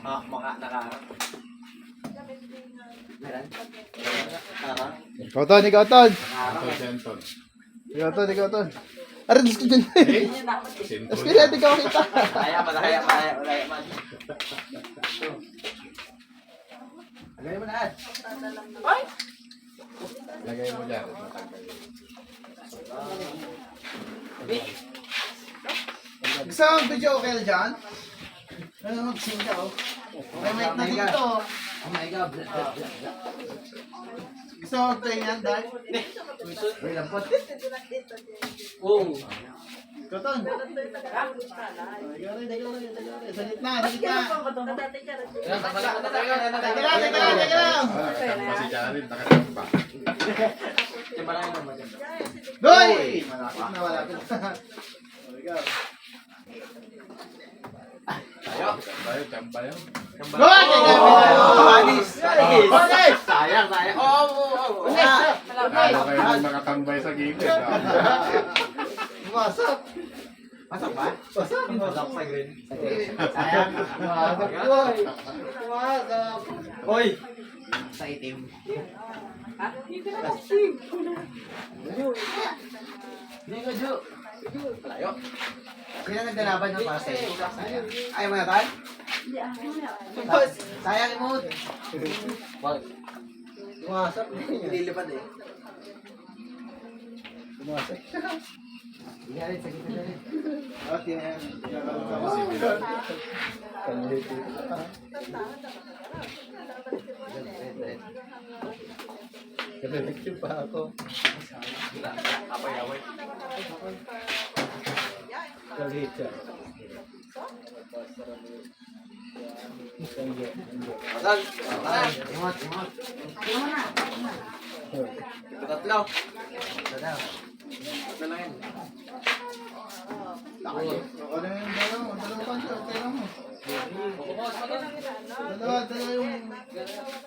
Maka nakaharap. Meron? Ikaw ton, ikaw ton. Nakaharap. Ikaw ton, ikaw ton. Aray, Diyos ko dyan. Diyos ko dyan, di ka makita. Malaya man. Lagay mo na. Ay! Lagay mo dyan. Gusto mo video okay na dyan? Ano mag-sing ka, oh. Okay, mic na dito. Oh my God. Gusto mo mag-play yan, Dad? Uy, lampot. Oh. Ikaw ton. Ikaw rin. Sa gitna, sa gitna. Teka lang. Si Jared, nakatamba. Doy! Malapit na. Ikaw. Tayo, tamba yun. Doy! Anis! Sayang. Oh. Lalo kayo nang nakatambay sa gilid. Masap. Masok ba? Masok sa green. Sayang. Masap, boy. Masap. Hoy! Sa itim. Hindi ko, Ju. Malayo. Sino naglalaban ng para sa iyo? Ayaw mo na tayo? Sayang emote. Bakit? Masap. Nililipad eh. Masap. Iyarit, sakit na rin. Okay. Nag-lecture pa ako. Apay-away. Galit siya. Masal! Imot. Tatlo. Tatlo lang yun. Ano yung dalawa kanto? Okay lang mo. Dalawa yung...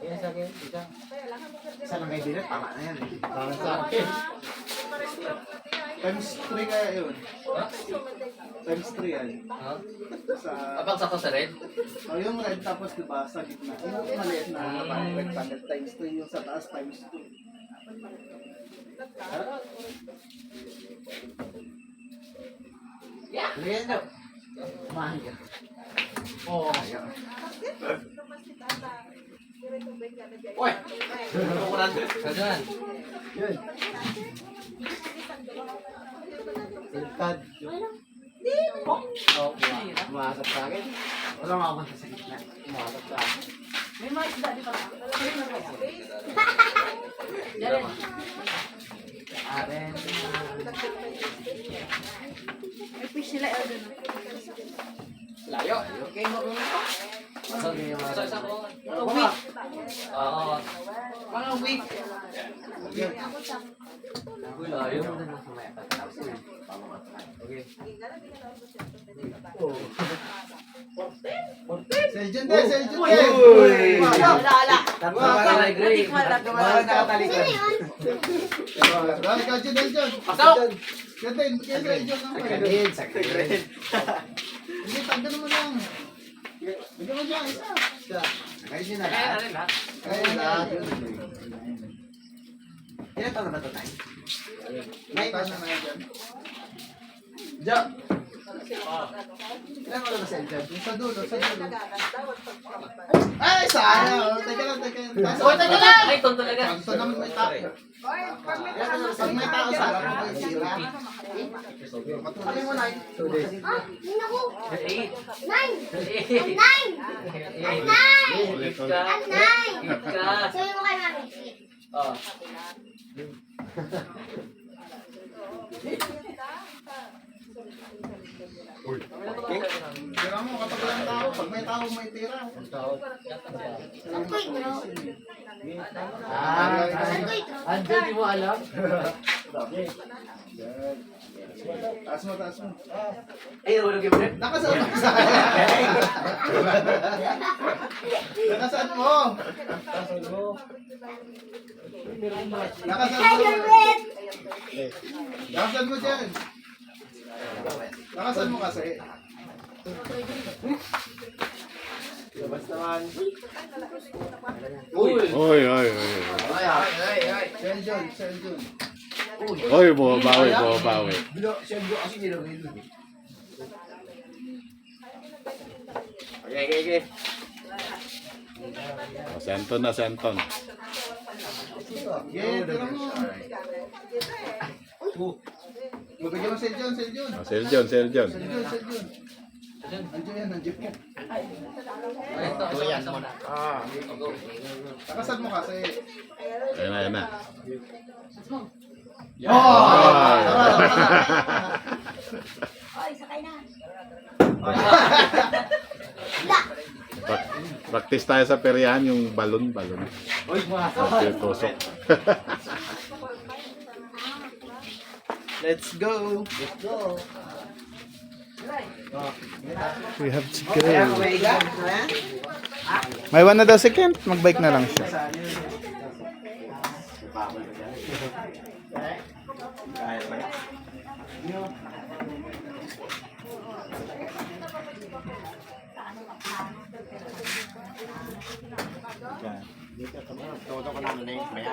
Yan sa akin, isa. Isa lang kayo dinat, tama na yan. Tama sa akin. Times 3 kaya yun. Times 3 yan. Sa... Abang sa sa red? Oh, yung red tapos diba sa gitna. Yung maliit na parang rectangle times 3 yung sa taas times 2. Yeah! Ganyan nyo. Mahal. Oo. Uy! Kukulan. Kagalan. Yun. Ilkad. Oh, umasap sa akin. Wala makapunta sa gitna. Umasap sa akin. May mga isda di ba? Aren. May fish sila doon. Layo. Okay mo kung ito. Okay, mga Week. Oo. Mga week. Layo. Okay. Seljon din, Seljon Uy! din. Wala. Tatlo ka na gray. Natikman Tatlo nakatalikan. Dahil ka dyan, Seljon. Pasok! Yan din, kaya Seljon ang pwede. Sa green. Hindi, tagdan mo lang. Tagdan mo dyan, isa. Ngayon yun na lahat. Kaya lahat. Ilan taon na ba ito tayo? May tayo na yan dyan. Jo! Ilan mo na ba sa Elton? Yung sa dulo, sa dulo. Ay, sayang. Teka lang. Oh, teka lang! Ay, ito talaga. Gusto naman may tao. Pag may tao sa akin, may sira. Kami mo, Nay. 2 days. Eight. 9! Eight. 9! Ulit. Ka. Ka. Sabi mo kay mami. Oh. Tira mo, kapag walang tao, pag may tao, may tira. Ang quick, bro. Andyan, di mo alam? Taas mo. Ay, nahulog yung bread. Nakasaan mo sa Nakasaan mo? Nakasaan mo dyan? Nakasaan mo kasi? Uy! Oy, oy, oy. Ay, ay, ay. Seljon, Seljon. Oy, bumabawi, bumabawi. Bilo, siya bilo kasi nilagay doon eh. Okay, okay, okay. Oh, senton na, senton. Yeah, tira mo. Mabigyan mo Seljon, Seljon. Oh, Seljon, Seljon. Seljon, Seljon. Nandiyan yan, nandiyan yan. Tuyan mo na. Takasad mo kasi. Ayan na, ayan na. Oh! Ay. Oy, sakay na. Practice tayo sa peryahan yung balon-balon. Uy, mga Okay, tusok. Let's go. Let's go. We have Kaya, chicken. may iga? Kaya? May 1 na daw second. Mag-bike na lang siya. Kaya pa. Tutok ko namin na yung maya.